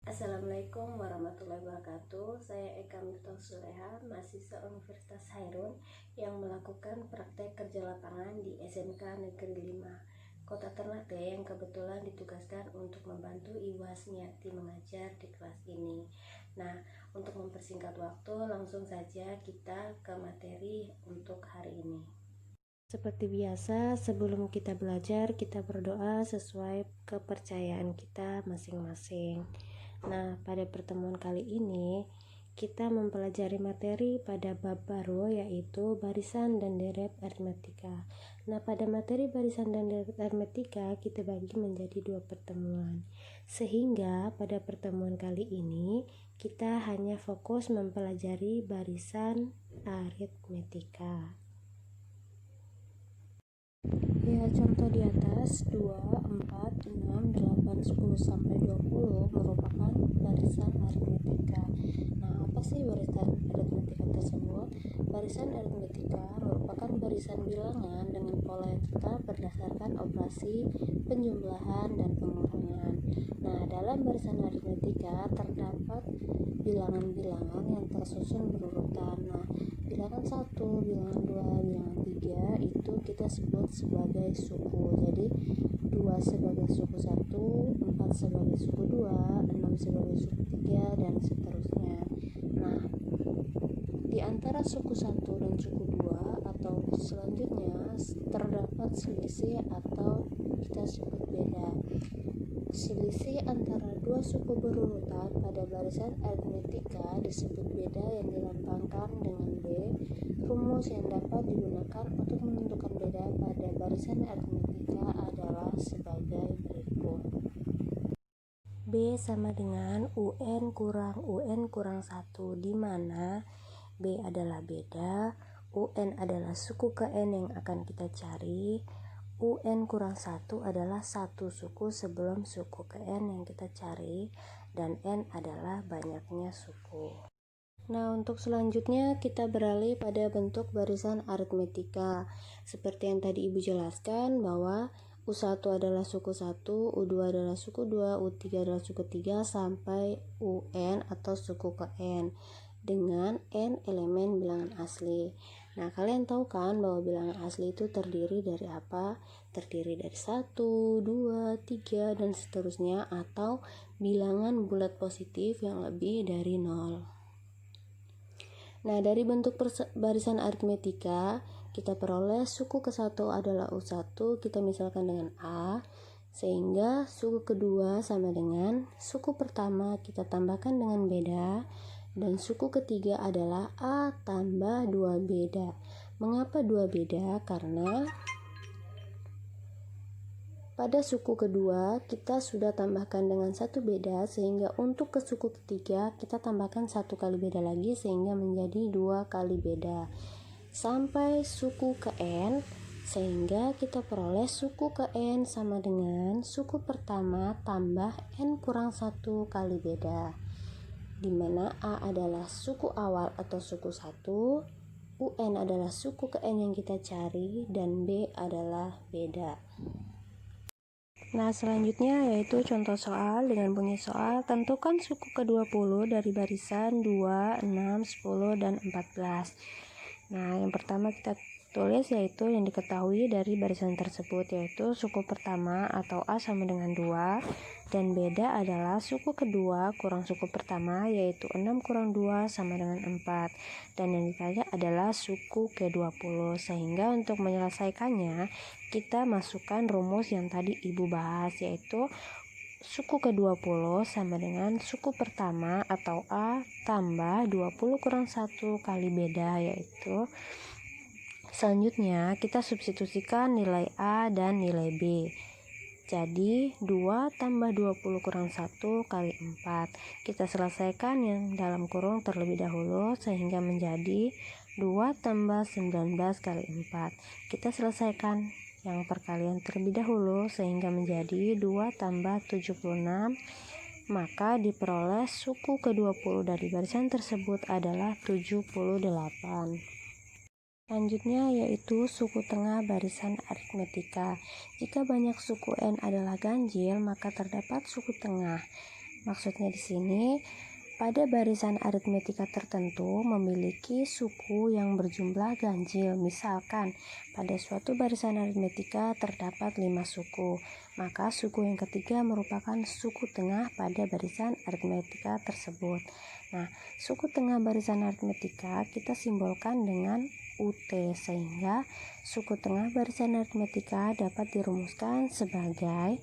Assalamualaikum warahmatullahi wabarakatuh. Saya Eka Miftah Suleha, mahasiswa Universitas Hairun yang melakukan praktek kerja lapangan di SMK Negeri 5 Kota Ternate, yang kebetulan ditugaskan untuk membantu Ibu Hasmiati mengajar di kelas ini. Nah, untuk mempersingkat waktu, langsung saja kita ke materi untuk hari ini. Seperti biasa, sebelum kita belajar, kita berdoa sesuai kepercayaan kita masing-masing. Nah, pada pertemuan kali ini kita mempelajari materi pada bab baru, yaitu barisan dan deret aritmetika. Nah, pada materi barisan dan deret aritmetika kita bagi menjadi 2 pertemuan. Sehingga pada pertemuan kali ini kita hanya fokus mempelajari barisan aritmetika. Ya, contoh di atas 2, 4, 6, 8, 10 sampai 20 merupakan barisan aritmetika. Nah, apa sih barisan aritmetika tersebut? Barisan aritmetika merupakan barisan bilangan dengan pola yang tetap berdasarkan operasi penjumlahan dan pengurangan. Nah, dalam barisan aritmetika terdapat bilangan-bilangan yang tersusun berurutan. Nah, bilangan 1, bilangan 2, bilangan 3 itu kita sebut sebagai suku. Jadi 2 sebagai suku 1, 4 sebagai suku 2, 6 sebagai suku 3, dan seterusnya. Nah, di antara suku 1 dan suku 2 atau selanjutnya terdapat selisih atau kita sebut beda. Selisih antara 2 suku berurutan pada barisan aritmetika disebut beda yang dilambangkan dengan B. Rumus yang dapat digunakan untuk menentukan beda pada barisan aritmetika adalah sebagai berikut. B sama dengan UN kurang UN kurang 1, di mana B adalah beda, UN adalah suku ke N yang akan kita cari, UN kurang 1 adalah satu suku sebelum suku ke N yang kita cari, dan N adalah banyaknya suku. Nah, untuk selanjutnya kita beralih pada bentuk barisan aritmetika. Seperti yang tadi Ibu jelaskan bahwa U1 adalah suku 1, U2 adalah suku 2, U3 adalah suku 3 sampai UN atau suku ke N dengan N elemen bilangan asli. Nah, kalian tahu kan bahwa bilangan asli itu terdiri dari apa? Terdiri dari 1, 2, 3, dan seterusnya, atau bilangan bulat positif yang lebih dari 0. Nah, dari bentuk barisan aritmetika kita peroleh suku ke-1 adalah U1, kita misalkan dengan A, sehingga suku kedua sama dengan suku pertama kita tambahkan dengan beda, dan suku ketiga adalah A tambah 2 beda. Mengapa 2 beda? Karena pada suku kedua kita sudah tambahkan dengan 1 beda, sehingga untuk ke suku ketiga kita tambahkan 1 kali beda lagi sehingga menjadi 2 kali beda sampai suku ke N, sehingga kita peroleh suku ke N sama dengan suku pertama tambah N kurang 1 kali beda, dimana A adalah suku awal atau suku 1, UN adalah suku ke N yang kita cari, dan B adalah beda. Nah, selanjutnya yaitu contoh soal dengan bunyi soal, tentukan suku ke-20 dari barisan 2, 6, 10, dan 14. Nah, yang pertama kita tulis yaitu yang diketahui dari barisan tersebut, yaitu suku pertama atau A sama dengan 2, dan beda adalah suku kedua kurang suku pertama, yaitu 6 kurang 2 sama dengan 4, dan yang ditanya adalah suku ke-20. Sehingga untuk menyelesaikannya kita masukkan rumus yang tadi Ibu bahas, yaitu suku ke-20 sama dengan suku pertama atau A tambah 20 kurang 1 kali beda, yaitu selanjutnya kita substitusikan nilai A dan nilai B. Jadi 2 tambah 20 kurang 1 kali 4. Kita selesaikan yang dalam kurung terlebih dahulu sehingga menjadi 2 tambah 19 kali 4. Kita selesaikan yang perkalian terlebih dahulu sehingga menjadi 2 tambah 76, maka diperoleh suku ke-20 dari barisan tersebut adalah 78. Selanjutnya yaitu suku tengah barisan aritmetika. Jika banyak suku N adalah ganjil, maka terdapat suku tengah. Maksudnya di sini, pada barisan aritmetika tertentu memiliki suku yang berjumlah ganjil. Misalkan, pada suatu barisan aritmetika terdapat 5 suku, maka suku yang ketiga merupakan suku tengah pada barisan aritmetika tersebut. Nah, suku tengah barisan aritmetika kita simbolkan dengan UT, sehingga suku tengah barisan aritmetika dapat dirumuskan sebagai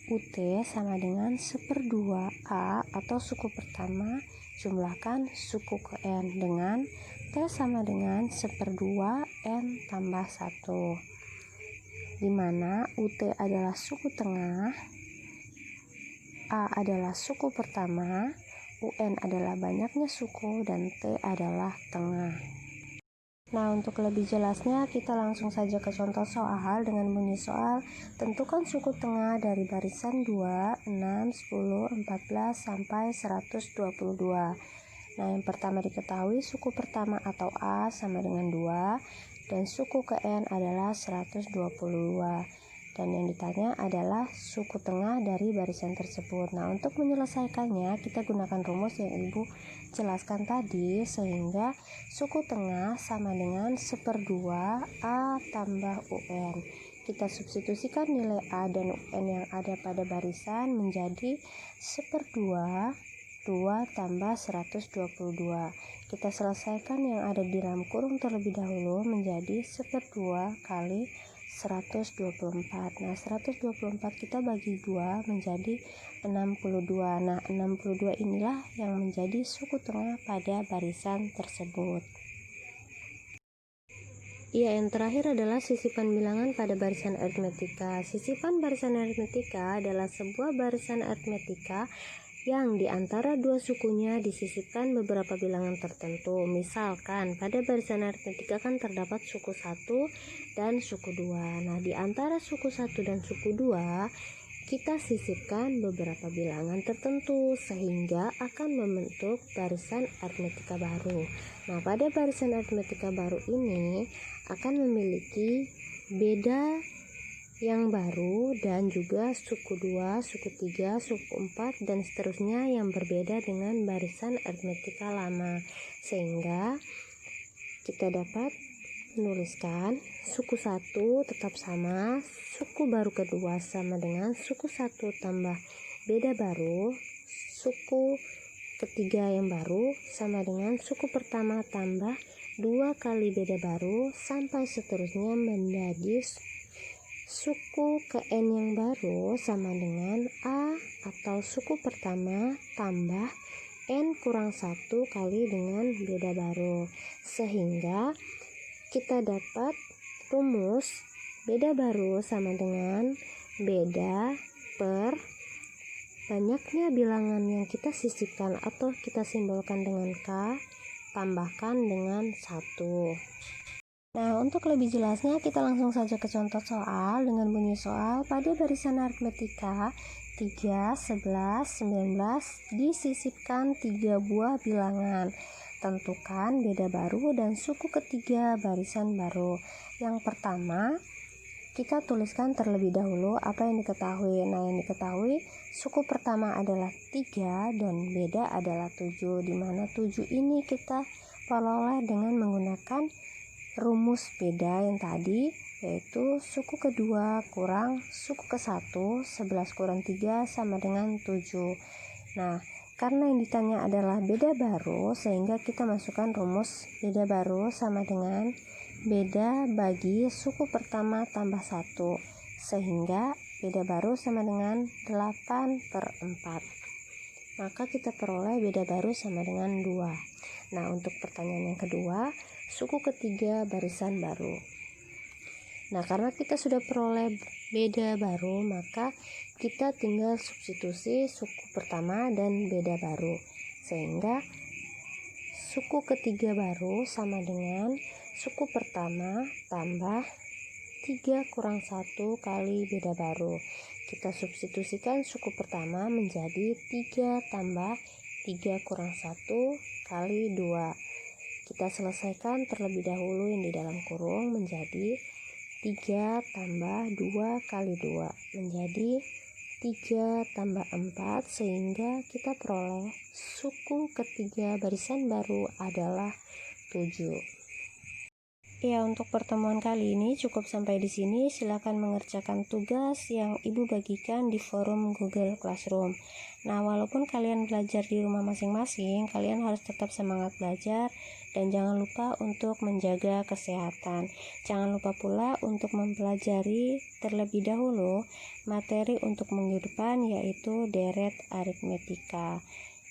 UT sama dengan 1/2 A atau suku pertama jumlahkan suku ke N dengan T sama dengan 1/2 N tambah 1, dimana UT adalah suku tengah, A adalah suku pertama, UN adalah banyaknya suku, dan T adalah tengah. Nah, untuk lebih jelasnya kita langsung saja ke contoh soal dengan bunyi soal. Tentukan suku tengah dari barisan 2, 6, 10, 14 sampai 122. Nah, yang pertama diketahui suku pertama atau A sama dengan 2 dan suku ke N adalah 122. Dan yang ditanya adalah suku tengah dari barisan tersebut. Nah, untuk menyelesaikannya kita gunakan rumus yang Ibu jelaskan tadi, sehingga suku tengah sama dengan 1/2 A tambah UN. Kita substitusikan nilai A dan UN yang ada pada barisan menjadi 1/2 2 tambah 122. Kita selesaikan yang ada di dalam kurung terlebih dahulu menjadi 1/2 kali 124. Nah, 124 kita bagi 2 menjadi 62. Nah, 62 inilah yang menjadi suku tengah pada barisan tersebut. Yang terakhir adalah sisipan bilangan pada barisan aritmetika. Sisipan barisan aritmetika adalah sebuah barisan aritmetika yang diantara dua sukunya disisipkan beberapa bilangan tertentu. Misalkan pada barisan aritmetika kan terdapat suku 1 dan suku 2. Nah, di antara suku 1 dan suku 2 kita sisipkan beberapa bilangan tertentu sehingga akan membentuk barisan aritmetika baru. Nah, pada barisan aritmetika baru ini akan memiliki beda yang baru dan juga suku 2, suku 3, suku 4 dan seterusnya yang berbeda dengan barisan aritmetika lama, sehingga kita dapat menuliskan suku 1 tetap sama, suku baru kedua sama dengan suku 1 tambah beda baru, suku ketiga yang baru sama dengan suku pertama tambah 2 kali beda baru sampai seterusnya menjadi suku ke N yang baru sama dengan A atau suku pertama tambah N kurang 1 kali dengan beda baru, sehingga kita dapat rumus beda baru sama dengan beda per banyaknya bilangan yang kita sisipkan atau kita simbolkan dengan K tambahkan dengan 1. Nah, untuk lebih jelasnya kita langsung saja ke contoh soal dengan bunyi soal. Pada barisan aritmetika 3, 11, 19 disisipkan 3 buah bilangan. Tentukan beda baru dan suku ketiga barisan baru. Yang pertama, kita tuliskan terlebih dahulu apa yang diketahui. Nah, yang diketahui suku pertama adalah 3 dan beda adalah 7, di mana 7 ini kita peroleh dengan menggunakan rumus beda yang tadi, yaitu suku kedua kurang suku ke-1, 11 kurang 3 sama dengan 7. Nah, karena yang ditanya adalah beda baru, sehingga kita masukkan rumus beda baru sama dengan beda bagi suku pertama tambah 1, sehingga beda baru sama dengan 8/4. Maka kita peroleh beda baru sama dengan 2. Nah, untuk pertanyaan yang kedua, suku ketiga barisan baru. Nah, karena kita sudah peroleh beda baru, maka kita tinggal substitusi suku pertama dan beda baru, sehingga suku ketiga baru sama dengan suku pertama tambah 3 kurang 1 kali beda baru. Kita substitusikan suku pertama menjadi 3 tambah 3 kurang 1 kali 2. Kita selesaikan terlebih dahulu yang di dalam kurung menjadi 3 tambah 2 kali 2 menjadi 3 tambah 4 sehingga kita peroleh suku ketiga barisan baru adalah 7. Ya, untuk pertemuan kali ini cukup sampai di sini. Silakan mengerjakan tugas yang Ibu bagikan di forum Google Classroom. Nah, walaupun kalian belajar di rumah masing-masing, kalian harus tetap semangat belajar dan jangan lupa untuk menjaga kesehatan. Jangan lupa pula untuk mempelajari terlebih dahulu materi untuk minggu depan, yaitu deret aritmetika.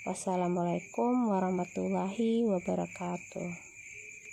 Wassalamualaikum warahmatullahi wabarakatuh.